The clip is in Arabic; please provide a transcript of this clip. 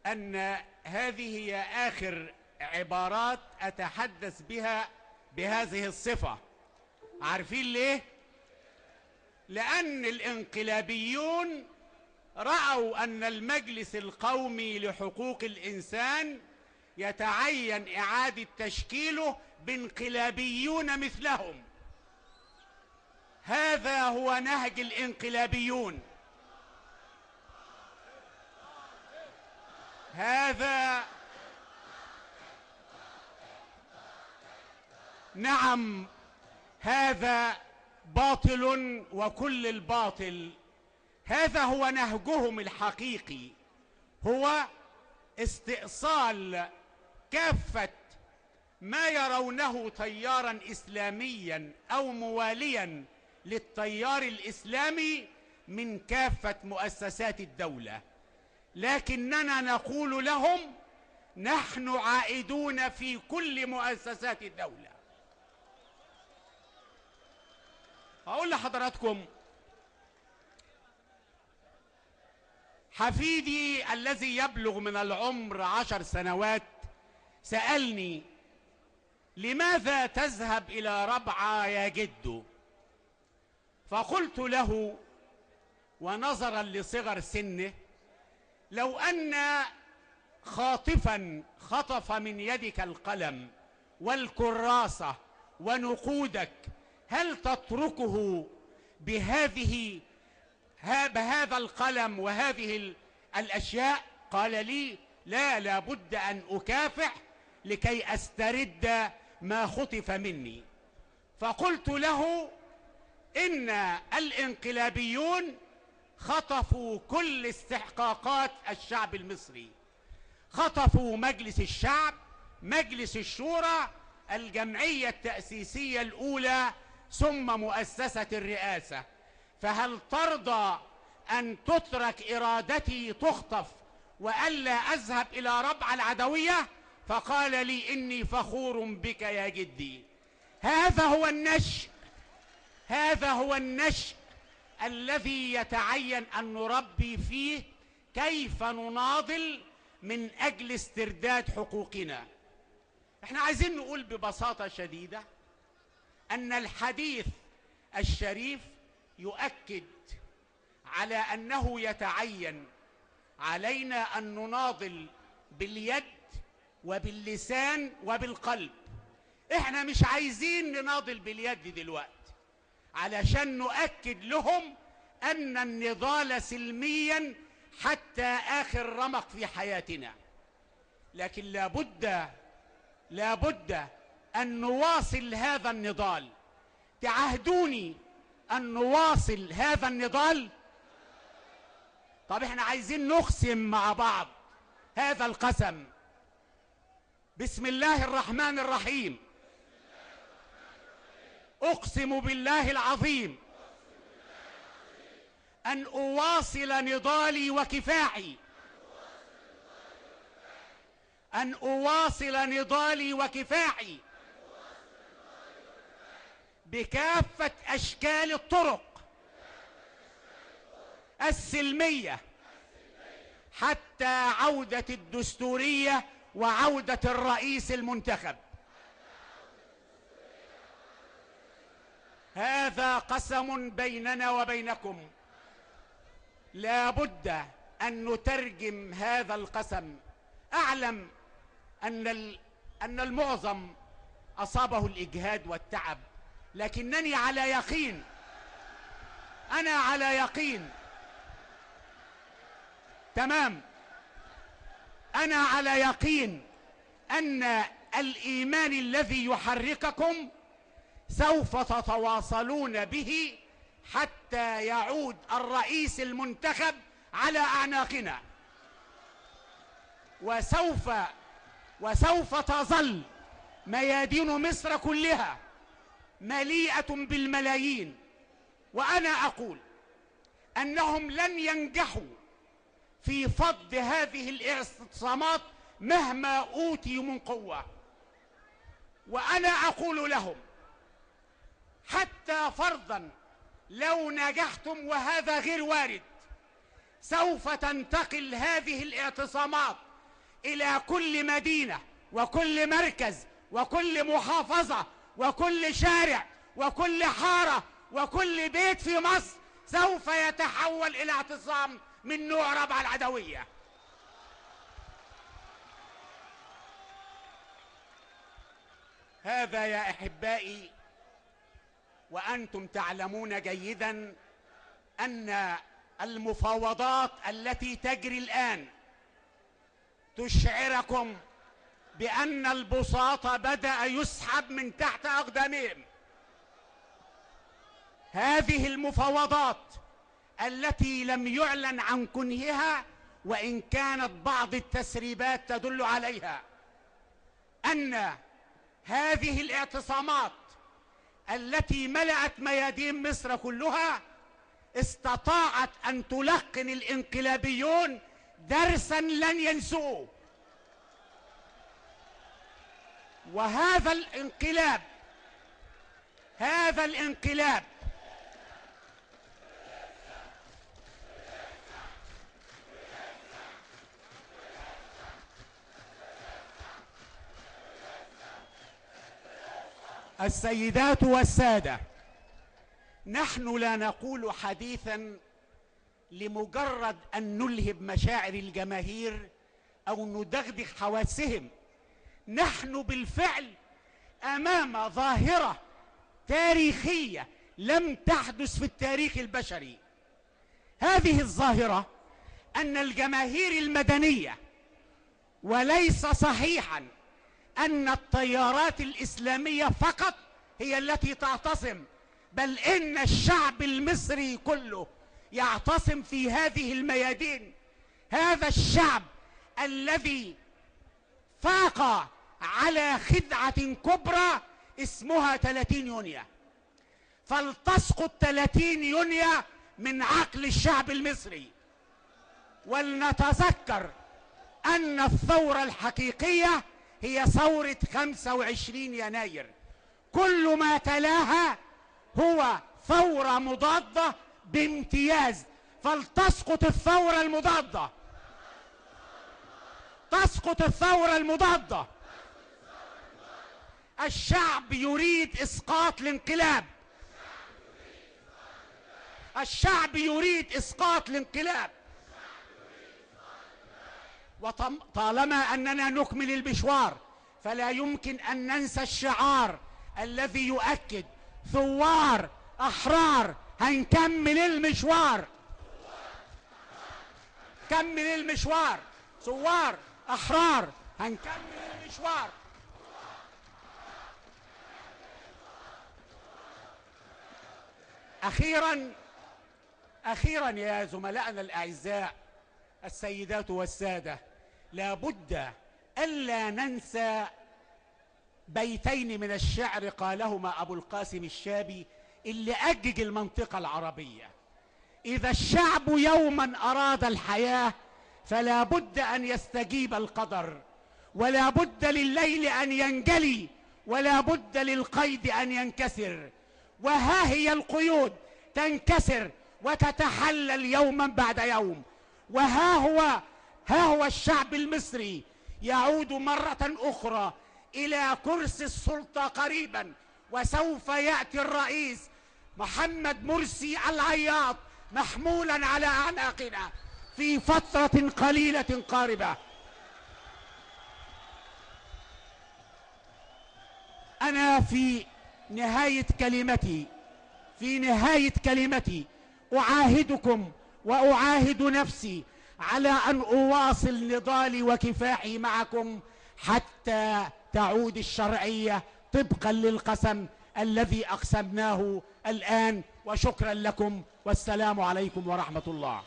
أن هذه هي آخر عبارات أتحدث بها بهذه الصفة. عارفين ليه؟ لأن الانقلابيون رأوا أن المجلس القومي لحقوق الإنسان يتعين إعادة تشكيله بانقلابيون مثلهم. هذا هو نهج الانقلابيون. نعم، هذا باطل وكل الباطل. هذا هو نهجهم الحقيقي، هو استئصال كافة ما يرونه تيارا إسلاميا أو مواليا للتيار الإسلامي من كافة مؤسسات الدولة. لكننا نقول لهم نحن عائدون في كل مؤسسات الدولة. أقول لحضراتكم، حفيدي الذي يبلغ من العمر 10 سنوات سألني: لماذا تذهب إلى ربعة يا جدو؟ فقلت له ونظرا لصغر سنه: لو أن خاطفا خطف من يدك القلم والكراسة ونقودك، هل تتركه بهذا القلم وهذه الأشياء؟ قال لي: لا، لابد أن أكافح لكي أسترد ما خطف مني. فقلت له: إن الانقلابيون خطفوا كل استحقاقات الشعب المصري، خطفوا مجلس الشعب، مجلس الشورى، الجمعية التأسيسية الأولى، ثم مؤسسة الرئاسة. فهل ترضى أن تترك إرادتي تخطف وألا أذهب إلى ربعة العدوية؟ فقال لي: إني فخور بك يا جدي. هذا هو النشء الذي يتعين أن نربي فيه كيف نناضل من أجل استرداد حقوقنا. احنا عايزين نقول ببساطة شديدة أن الحديث الشريف يؤكد على أنه يتعين علينا أن نناضل باليد وباللسان وبالقلب. احنا مش عايزين نناضل باليد دلوقتي علشان نؤكد لهم أن النضال سلميا حتى آخر رمق في حياتنا، لكن لابد أن نواصل هذا النضال. تعهدوني أن نواصل هذا النضال؟ طب احنا عايزين نقسم مع بعض هذا القسم. بسم الله الرحمن الرحيم. أقسم بالله العظيم أن أواصل نضالي وكفاحي، أن أواصل نضالي وكفاحي بكافة أشكال الطرق السلمية حتى عودة الدستورية وعودة الرئيس المنتخب. هذا قسم بيننا وبينكم، لابد أن نترجم هذا القسم. أعلم أن المعظم أصابه الإجهاد والتعب، لكنني على يقين، أنا على يقين تمام، أنا على يقين أن الإيمان الذي يحرككم سوف تتواصلون به حتى يعود الرئيس المنتخب على أعناقنا، وسوف تظل ميادين مصر كلها مليئة بالملايين. وأنا أقول أنهم لن ينجحوا في فض هذه الاعتصامات مهما أوتوا من قوة. وأنا أقول لهم حتى فرضا لو نجحتم، وهذا غير وارد، سوف تنتقل هذه الاعتصامات إلى كل مدينة وكل مركز وكل محافظة وكل شارع وكل حارة وكل بيت في مصر سوف يتحول إلى اعتصام من نوع ربع العدوية. هذا يا أحبائي، وأنتم تعلمون جيدا أن المفاوضات التي تجري الآن تشعركم بأن البساط بدأ يسحب من تحت أقدامهم. هذه المفاوضات التي لم يعلن عن كنهها، وإن كانت بعض التسريبات تدل عليها، أن هذه الاعتصامات التي ملأت ميادين مصر كلها استطاعت أن تلقن الانقلابيون درسا لن ينسوه. وهذا الانقلاب السيدات والسادة، نحن لا نقول حديثا لمجرد أن نلهب مشاعر الجماهير أو ندغدغ حواسهم. نحن بالفعل أمام ظاهرة تاريخية لم تحدث في التاريخ البشري. هذه الظاهرة أن الجماهير المدنية، وليس صحيحا أن التيارات الإسلامية فقط هي التي تعتصم، بل إن الشعب المصري كله يعتصم في هذه الميادين. هذا الشعب الذي فاق على خدعة كبرى اسمها 30 يونيو، فلتسقط 30 يونيو من عقل الشعب المصري، ولنتذكر أن الثورة الحقيقية هي ثورة 25 يناير. كل ما تلاها هو ثورة مضادة بامتياز، فلتسقط الثورة المضادة، تسقط الثورة المضادة. الشعب يريد إسقاط الانقلاب، الشعب يريد إسقاط الانقلاب. وطالما أننا نكمل المشوار فلا يمكن أن ننسى الشعار الذي يؤكد ثوار أحرار. هنكمل المشوار، كمل المشوار، ثوار أحرار، هنكمل المشوار. أخيرا يا زملائنا الأعزاء السيدات والسادة، لا بد ألا ننسى بيتين من الشعر قالهما أبو القاسم الشابي اللي أجج المنطقة العربية: إذا الشعب يوما أراد الحياة فلا بد أن يستجيب القدر، ولا بد لليل أن ينجلي، ولا بد للقيد أن ينكسر. وها هي القيود تنكسر وتتحلل يوما بعد يوم، ها هو الشعب المصري يعود مرة أخرى إلى كرسي السلطة قريبا، وسوف يأتي الرئيس محمد مرسي العياط محمولا على أعناقنا في فترة قليلة قاربة. أنا في نهاية كلمتي أعاهدكم وأعاهد نفسي على أن أواصل نضالي وكفاحي معكم حتى تعود الشرعية طبقا للقسم الذي أقسمناه الآن. وشكرا لكم، والسلام عليكم ورحمة الله.